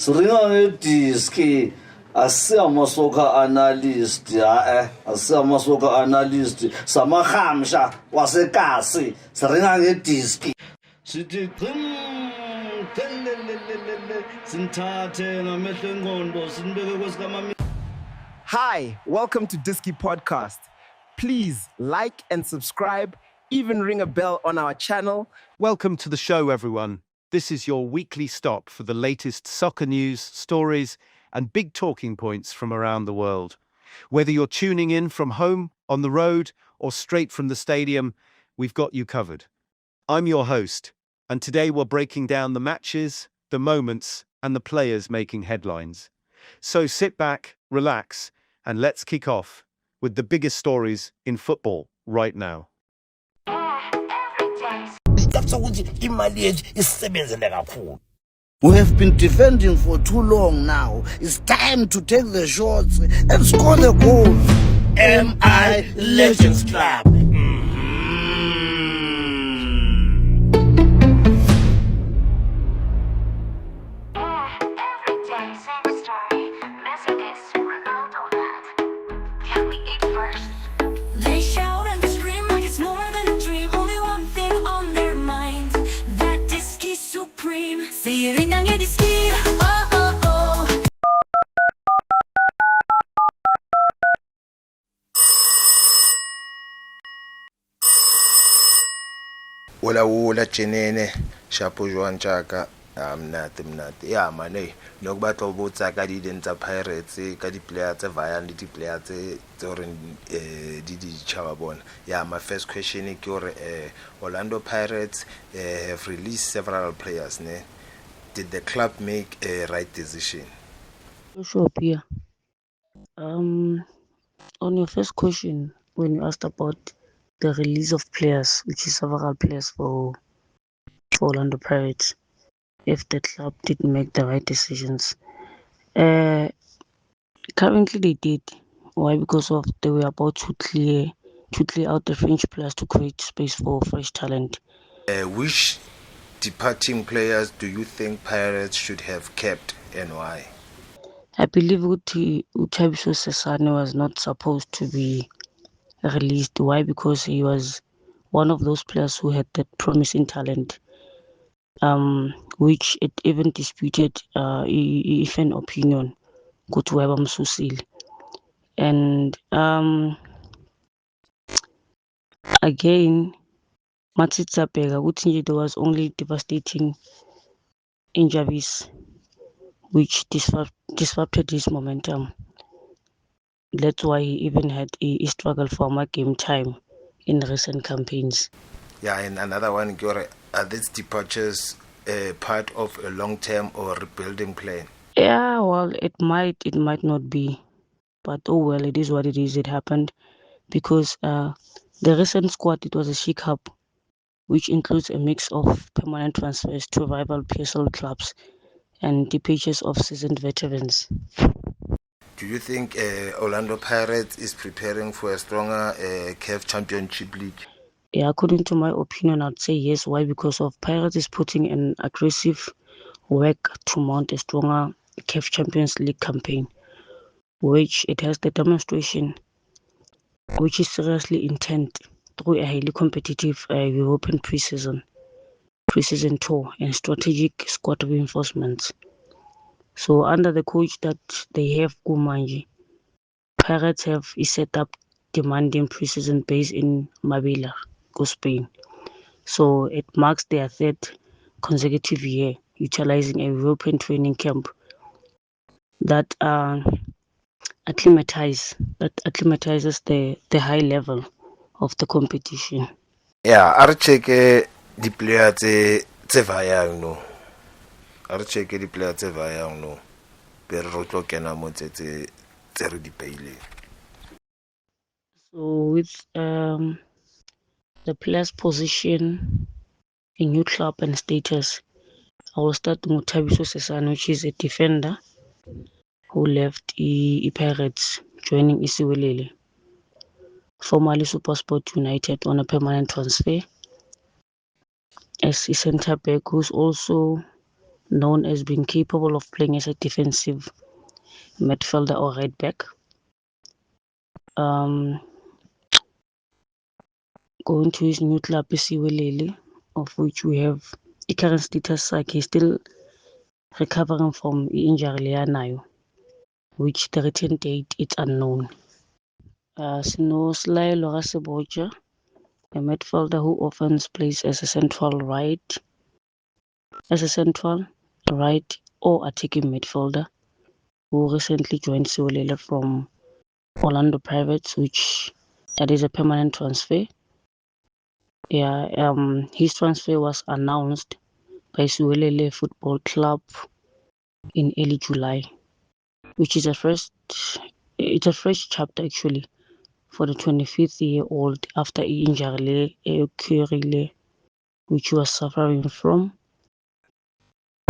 Siringa ngediski asiyamasoka analyst asiyamasoka analyst samahamsha wasekasi siringa ngediski sithi sinthathe ngamehlo engqondo sinibeke kwesikama. Hi, welcome to Diski Podcast. Please like and subscribe, even ring a bell on our channel. Welcome to the show, everyone. This is your weekly stop for the latest soccer news, stories, and big talking points from around the world. Whether you're tuning in from home, on the road, or straight from the stadium, we've got you covered. I'm your host, and today we're breaking down the matches, the moments, and the players making headlines. So sit back, relax, and let's kick off with the biggest stories in football right now. We have been defending for too long now. It's time to take the shots and score the goal. MI Legends Club. They shout and scream like it's more than a dream. Only one thing on their mind, that Diski Supreme. Sirinang Diski, oh oh oh. Wula Chenene Shapo Juan Chaka mnati ya mane nokubatla ubutsa ka di denta Pirates ka di players tse vaya le di players tse re di chaba bona. Yeah, my first question is Orlando Pirates have released several players. Did the club make a right decision? Sure, Pia. On your first question, when you asked about the release of players, which is several players for Orlando Pirates, if the club didn't make the right decisions. Currently they did. Why? Because of they were about to clear out the French players to create space for fresh talent. Which departing players do you think Pirates should have kept and why? I believe Utabiso Sesane was not supposed to be released. Why? Because he was one of those players who had that promising talent, which it even disputed if an opinion good to Weba Msusile. And again, Matsitsa Pega, there was only devastating injuries which disrupted his momentum. That's why he even had a struggle for more game time in recent campaigns. Yeah, and another one, are these departures part of a long-term or rebuilding plan? Yeah, well, it might not be, but oh well, it is what it is. It happened because the recent squad, it was a shake-up, which includes a mix of permanent transfers to rival PSL clubs and departures of seasoned veterans. Do you think Orlando Pirates is preparing for a stronger CAF Championship League? Yeah, according to my opinion, I'd say yes. Why? Because of Pirates is putting an aggressive work to mount a stronger CAF Champions League campaign, which it has the demonstration, which is seriously intent through a highly competitive European preseason tour and strategic squad reinforcements. So under the coach that they have, Kumanji, Pirates have set up demanding preseason base in Marbella, Spain. So it marks their third consecutive year utilizing a European training camp that acclimatizes the high level of the competition. Yeah, I'll check the players tse vayang no. I'll check the players tse vayang no. Pero ro tlo kena mo tse re di peile. So with the player's position, a new club and status, I will start with Thabiso Sesane, which is a defender who left Pirates, joining Isiwelele, formerly SuperSport United, on a permanent transfer. As a centre back who's also known as being capable of playing as a defensive midfielder or right back. Going to his new club, Siwelele, of which we have the current status like he's still recovering from injury leanayo, which the return date is unknown. Sino Sly Laura Seboja, a midfielder who often plays as a central right or attacking midfielder, who recently joined Siwelele from Orlando Pirates, which it is a permanent transfer. His transfer was announced by Siwelele Football Club in early July, which is it's a fresh chapter actually for the 25-year-old after injury occurred, which he was suffering from.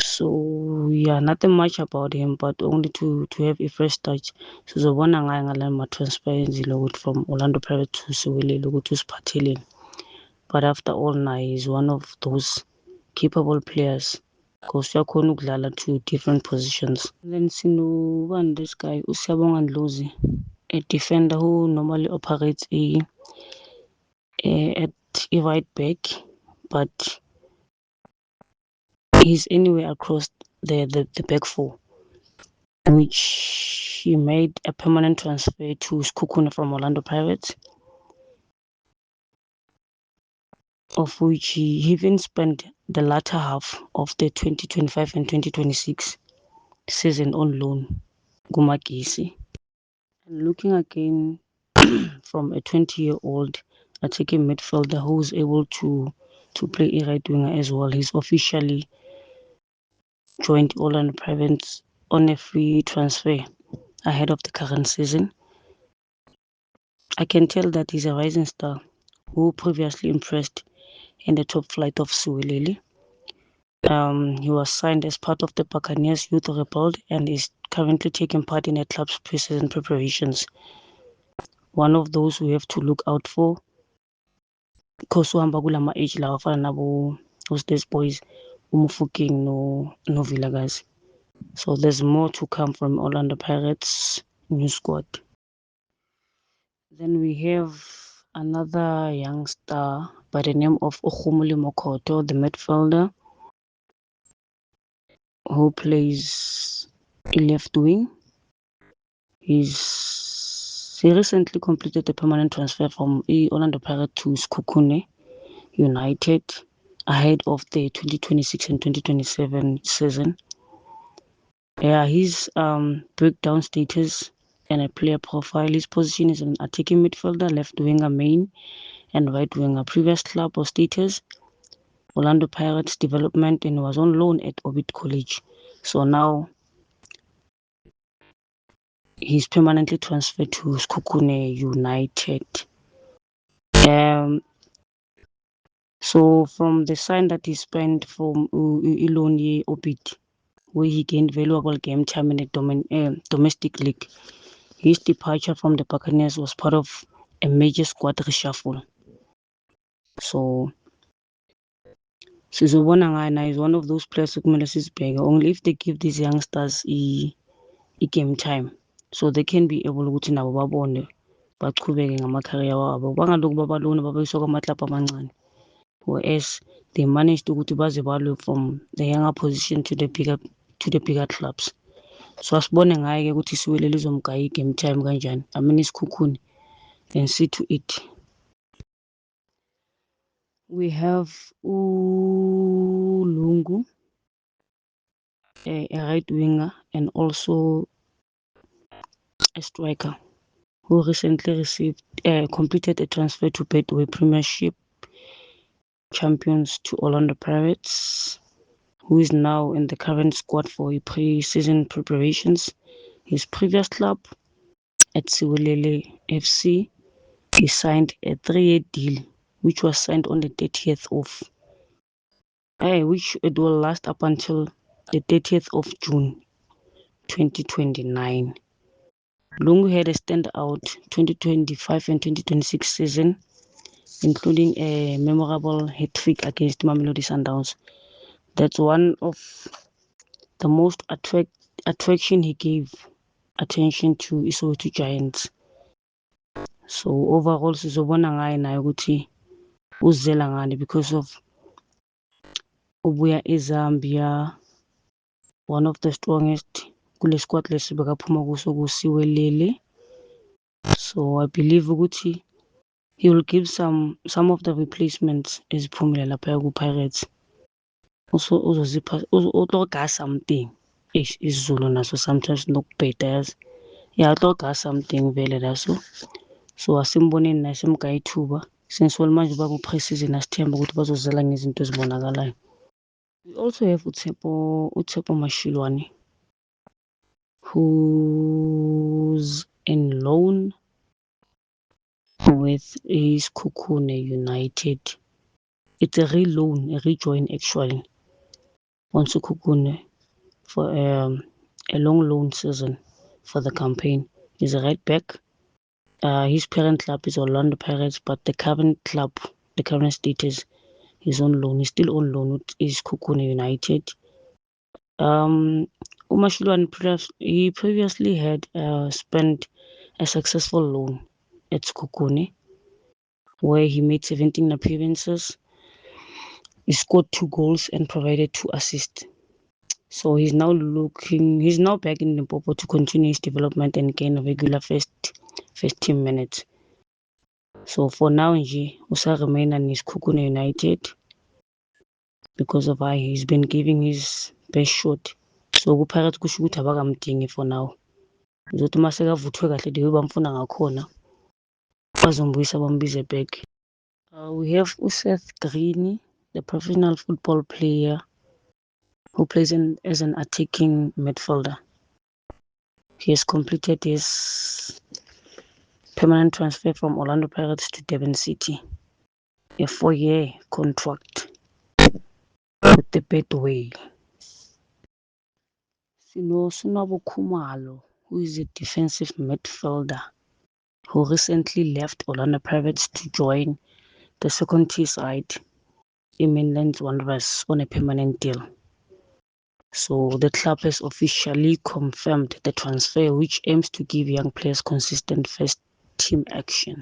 So yeah, nothing much about him, but only to have a fresh touch. Sizobona ngaye ngale transfer enzile from Orlando Pirates to Siwelele ukuthi usiphatheleni. But after all now, he's one of those capable players because uyakhona ukudlala to different positions. Then sinobani this guy uSiyabonga Ndlozi, a defender who normally operates at a right back, but he's anywhere across the back four, which he made a permanent transfer to Sekhukhune from Orlando Pirates, of which he even spent the latter half of the 2025 and 2026 season on loan, Gumagisi. And looking again from a 20-year-old attacking midfielder who's able to play a right winger as well, he's officially joined Orlando Pirates on a free transfer ahead of the current season. I can tell that he's a rising star who previously impressed in the top flight of Siwelele. He was signed as part of the Buccaneers Youth Rebuild and is currently taking part in the club's preseason preparations. One of those we have to look out for, because uhamba kulama age lawa afana nabo these boys uMufokeng no Vilakazi. So there's more to come from Orlando Pirates new squad. Then we have another youngster by the name of Okhumuli Mokoto, the midfielder, who plays left wing. He recently completed a permanent transfer from Orlando Pirates to Sekhukhune United ahead of the 2026 and 2027 season. His breakdown status and a player profile. His position is an attacking midfielder, left winger main, and right winger. Previous club or status, Orlando Pirates development, and was on loan at Orbit College. So now he's permanently transferred to Sekhukhune United. So from the sign that he spent from Iloni Orbit, where he gained valuable game time in the domestic league, his departure from the Buccaneers was part of a major squad reshuffle. So Sizobona ngaye is one of those players ekumele sizibheke only if they give these youngsters i-game time, so they can be able ukuthi nabo babone bachubeke ngama-career wabo, bangalokhu babalona babeyiswa kwamaklabhu amancane, whereas they managed ukuthi baze balwe from the younger position to the bigger clubs. So asibone ngaye-ke ukuthi Siwelele izomgaya i-game time kanjani. I mean iSekhukhune, and see to it. We have Ulungu, a right winger and also a striker, who recently completed a transfer to Betway Premiership champions to Orlando Pirates, who is now in the current squad for pre-season preparations. His previous club at Siwelele FC, he signed a 3-year deal, which was signed on the 30th of which it will last up until the 30th of June 2029. Lungu had a standout 2025 and 2026 season, including a memorable hat-trick against Mamelodi Sundowns. That's one of the most attraction he gave attention to iSoweto Giants. So overall sizobona ngaye naye ukuthi uzizela ngani because of ubuya eZambia, one of the strongest kule squad lesi bekaphuma kuso kusiwelele. So I believe ukuthi he will give some of the replacements eziphumile lapha ku-Pirates. Also utloga something isiZulu naso sometimes nokubheda yazi. Yeah, utloga something vele laso. So asimboneni naye simgaye ithuba since manje baku-pre-season asithemba ukuthi bazozela ngezinto ezibonakalayo. We also have Utshepo Mashilwane, who's in loan with Sekhukhune United. It's a re-loan, a rejoin actually, on Sekhukhune for a long loan season for the campaign. He's a right back. His parent club is Orlando Pirates, but the current status, he's on loan. He's still on loan with Sekhukhune United. Umashilwane he previously had spent a successful loan at Sekhukhune, where he made 17 appearances. He scored 2 goals and provided 2 assists. So he's now back in Limpopo to continue his development and gain regular first team minutes. So for now, nje usa remain in Sekhukhune United because of how he's been giving his best shot. So kuPirates kusho ukuthi abakamdingi for now. Ngizothi mase kavuthwe kahle the way bamfuna ngakhona bazombuyisa bambize back. We have Useth Green, the professional football player who plays as an attacking midfielder. He has completed his permanent transfer from Orlando Pirates to Durban City, a 4-year contract with the Betway. Sunabo Khumalo, who is a defensive midfielder who recently left Orlando Pirates to join the second tier side, Imminent Wanderers, on a permanent deal. So the club has officially confirmed the transfer, which aims to give young players consistent first team action.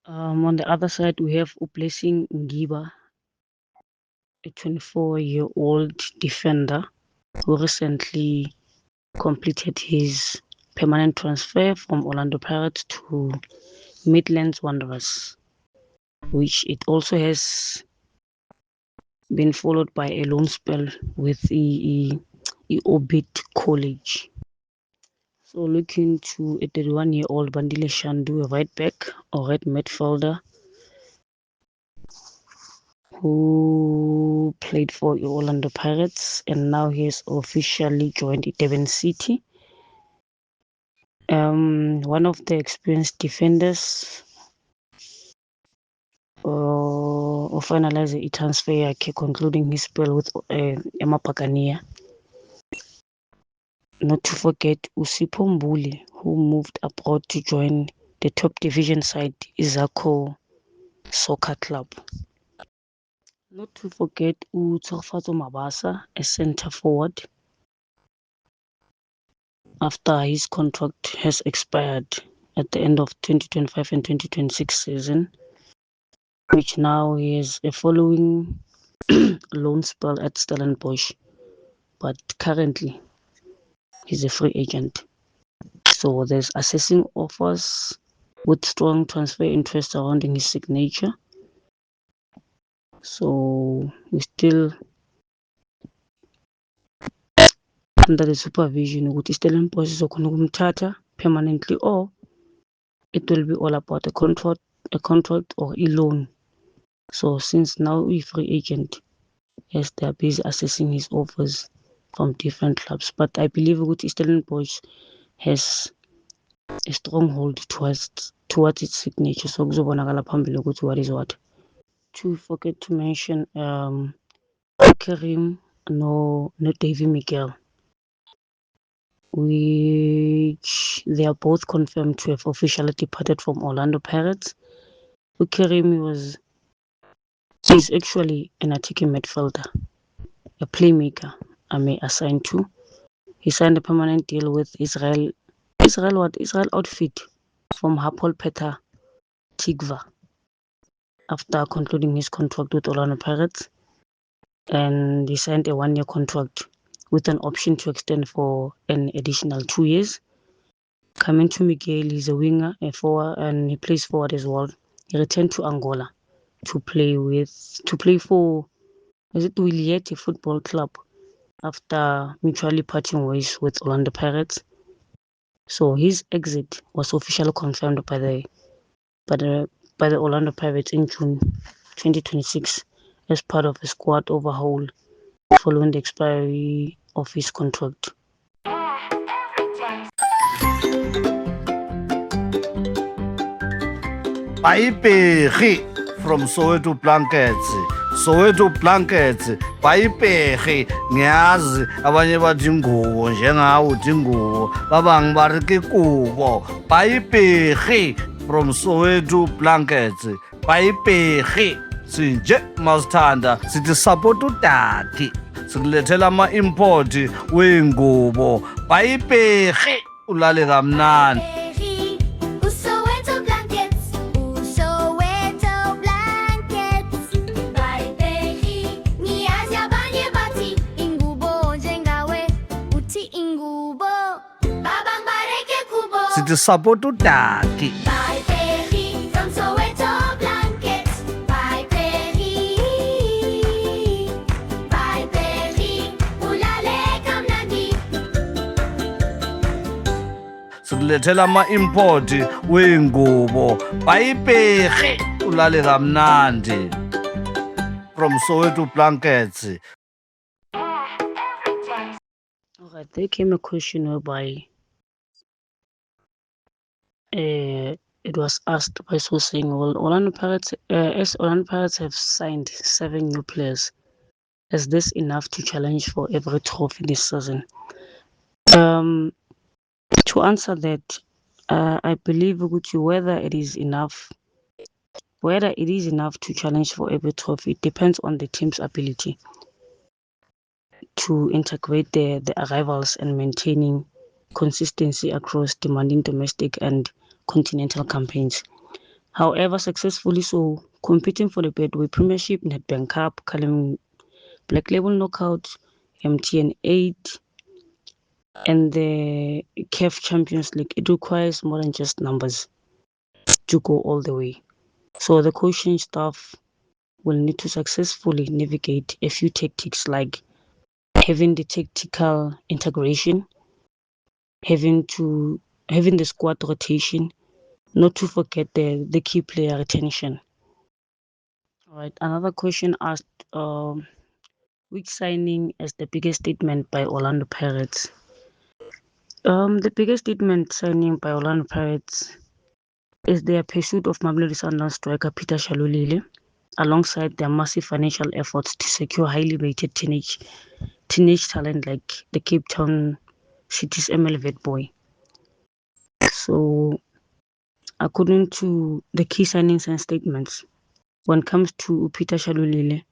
On the other side, we have Uplessing Ngiba, a 24-year-old defender who recently completed his permanent transfer from Orlando Pirates to Midlands Wanderers, which it also has been followed by a loan spell with the Orbit College. So looking to a 31-year-old Bandile Shandu, a right back or right midfielder who played for Orlando Pirates and now he has officially joined Durban City. One of the experienced defenders or finalize a transfer concluding his spell with Emapakania. Not to forget Usipho Mbuli, who moved abroad to join the top division side Izakho Soccer Club. Not to forget Tshegofatso Mabasa, a centre forward, after his contract has expired at the end of 2025 and 2026 season, which now is a following loan spell at Stellenbosch, but currently he's a free agent. So there's assessing offers with strong transfer interest surrounding his signature. So we still under the supervision ukuthi Stellenbosch izokhona ukumthatha permanently, or it will be all about a contract or a loan. So since now he's free agent, yes, they are busy assessing his offers from different clubs. But I believe ukuthi Stellenbosch has a stronghold towards its signature. So kuzobonakala phambili ukuthi what is what. To forget to mention Karim no Davy Miguel, which they are both confirmed to have officially departed from Orlando Pirates. Karim is actually an attacking midfielder, a playmaker, assigned to. He signed a permanent deal with Israel outfit from Hapoel Petah Tikva after concluding his contract with Orlando Pirates, and he signed a 1-year contract with an option to extend for an additional 2 years. Kaminto Miguel is a winger, a forward, and he plays forward as well. He returned to Angola to play for Williete Football Club after mutually parting ways with Orlando Pirates. So his exit was officially confirmed by the Orlando Pirates in June 2026 as part of a squad overhaul following the expiry of his contract. Baipegi from Soweto Blankets. Soweto Blankets. Baipegi ngiyazi abanye bathi ngubo njengawo uthi ngubo babang bathi ke kubo. Baipegi from Soweto Blankets. Baipegi sinje masithanda sithi support udadi sikulethela ama-import wengubo. Baipegi ulale kamnandi. Sithi support udadi. From Soweto Blankets, bye Peggy, ulale kamnandi. Sikulethela ama-import wengubo. Baipegi ulale kamnandi from Soweto Blankets. Alright, there came a question whereby it was asked by so saying, well, Orlando Pirates have signed 7 new players. Is this enough to challenge for every trophy this season? To answer that, I believe whether it is enough to challenge for every trophy, it depends on the team's ability to integrate the arrivals and maintaining consistency across demanding domestic and continental campaigns. However, successfully so, competing for the Betway Premiership, Nedbank Cup, Cullinan Black Label Knockout, MTN 8, and the CAF Champions League, it requires more than just numbers to go all the way. So the coaching staff will need to successfully navigate a few tactics like having the tactical integration, having the squad rotation, not to forget the key player retention. All right. Another question asked, which signing is the biggest statement by Orlando Pirates? The biggest statement signing by Orlando Pirates is their pursuit of Mamelodi Sundowns striker Peter Shalulile, alongside their massive financial efforts to secure highly rated teenage talent like the Cape Town City's Emil Witbooi. So, according to the key signings and statements, when it comes to Peter Shalulile,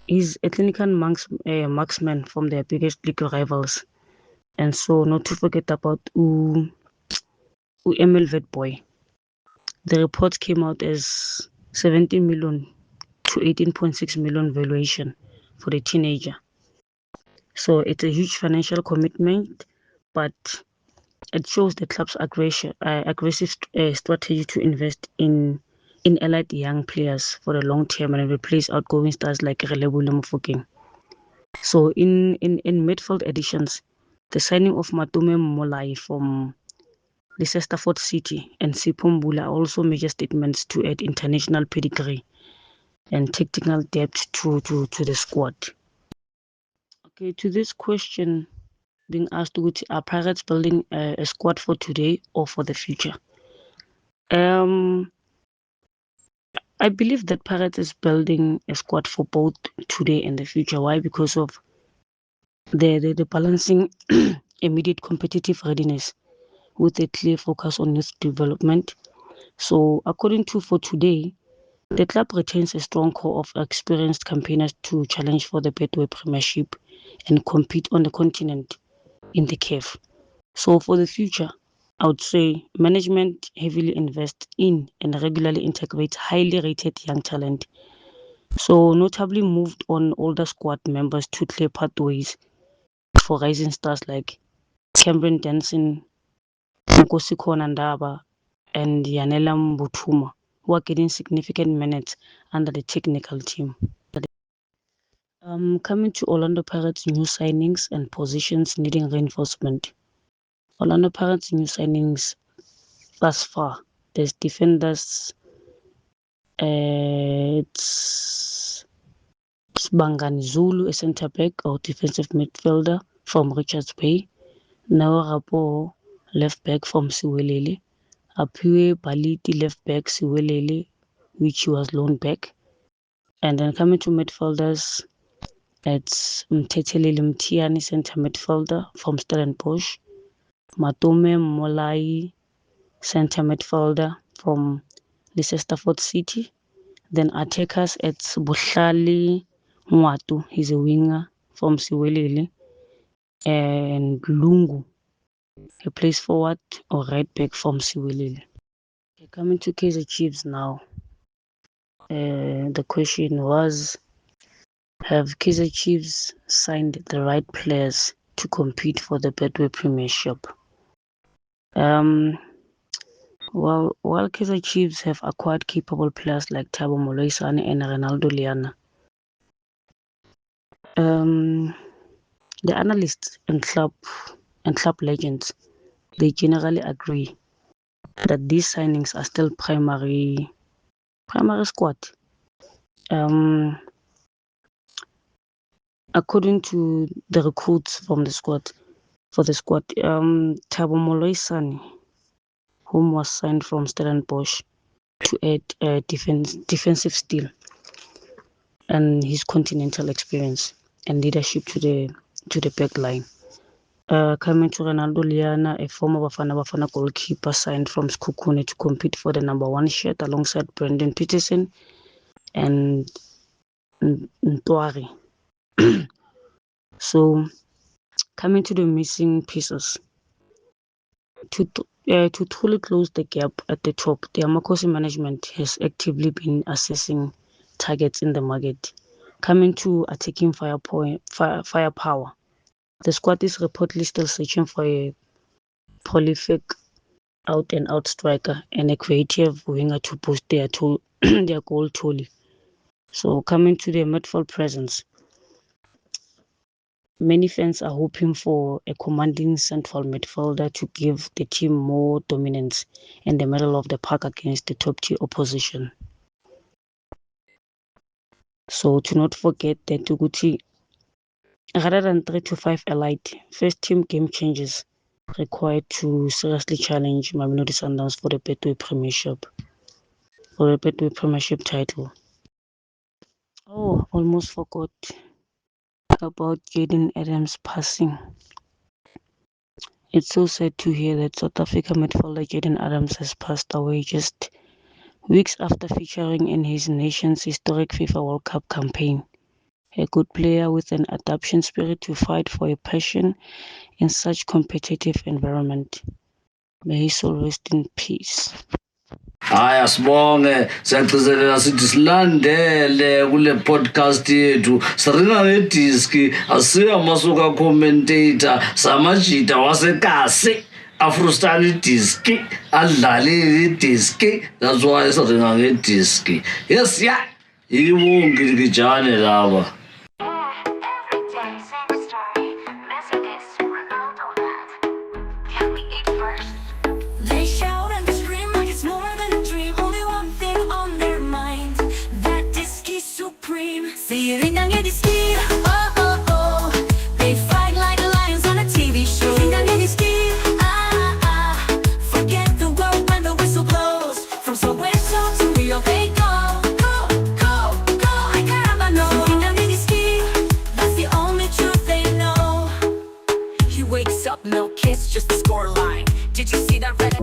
he's a clinical marksman from their biggest league rivals. And so, not to forget about Emil Witbooi. The reports came out as 17 million to 18.6 million valuation for the teenager. So it's a huge financial commitment, but it shows the club's aggressive strategy to invest in elite young players for the long term and replace outgoing stars like Relebohile Mofokeng. So in midfield additions, the signing of Matume Molai from Leicester City and Sipho Mbula are also major statements to add international pedigree and tactical depth to the squad. Okay, to this question being asked, are Pirates building a squad for today or for the future? I believe that Pirates is building a squad for both today and the future. Why? Because of the balancing immediate competitive readiness with a clear focus on youth development. So according to for today, The club retains a strong core of experienced campaigners to challenge for the Betway Premiership and compete on the continent in the CAF. So for the future, I would say management heavily invests in and regularly integrates highly rated young talent. So notably moved on older squad members to clear pathways for rising stars like Cameron Denson, Nkosi Ndaba, and Yanela Mbutuma, who are getting significant minutes under the technical team. Coming to Orlando Pirates' new signings and positions needing reinforcement. Orlando Pirates' new signings thus far, there's defenders, it's Sibangani Zulu, a centre back or defensive midfielder from Richards Bay, Nao Rapo, left back from Siwelele, Apiwe Baliti, left back Siwelele, which he was loaned back. And then coming to midfielders, it's Mtethelele Mtiani, centre midfielder from Stellenbosch, Matome Molai, centre midfielder from Leicester City. Then attackers, it's Buhlali Mwatu, he's a winger from Siwelele, and Lungu, he plays forward or right back from Siwelele. Okay, coming to Kaizer Chiefs now. The question was, have Kaizer Chiefs signed the right players to compete for the Betway Premiership? Well, while Kaizer Chiefs have acquired capable players like Thabo Moloisane and Ronaldo Liana, the analysts and club legends, they generally agree that these signings are still primary squad. According to the recruits from the squad, Thabo Moloisane, whom was signed from Stellenbosch to add defensive steel and his continental experience and leadership to the back line. Coming to Ronaldo Liana, a former Bafana goalkeeper signed from Sekhukhune to compete for the number 1 shirt alongside Brendan Peterson and Ntwari. So, coming to the missing pieces, to truly close the gap at the top, the Amakosi management has actively been assessing targets in the market. Coming to attacking firepower, the squad is reportedly still searching for a prolific out-and-out striker and a creative winger to boost their goal tally. So coming to the midfield presence, many fans are hoping for a commanding central midfielder to give the team more dominance in the middle of the park against the top-tier opposition. So to not forget that Tuguti, rather than 3 to 5 elite first-team game changes required to seriously challenge Mamelodi Sundowns for the Betway Premiership title. Oh, almost forgot about Jaden Adams passing. It's so sad to hear that South Africa midfielder Jaden Adams has passed away just weeks after featuring in his nation's historic FIFA World Cup campaign. A good player with an adaptation spirit to fight for a passion in such competitive environment. May his soul rest in peace. Hayi asibonge siyagcizelela sithi silandele kule podcast yethu siringa ngediski asiya masuka commentator samajita wasekasi afrustani diski adlalile idiski that's why siringa ngediski yes ya yibonke ngijane laba. Wakes up, no kiss, just the score line. Did you see that red?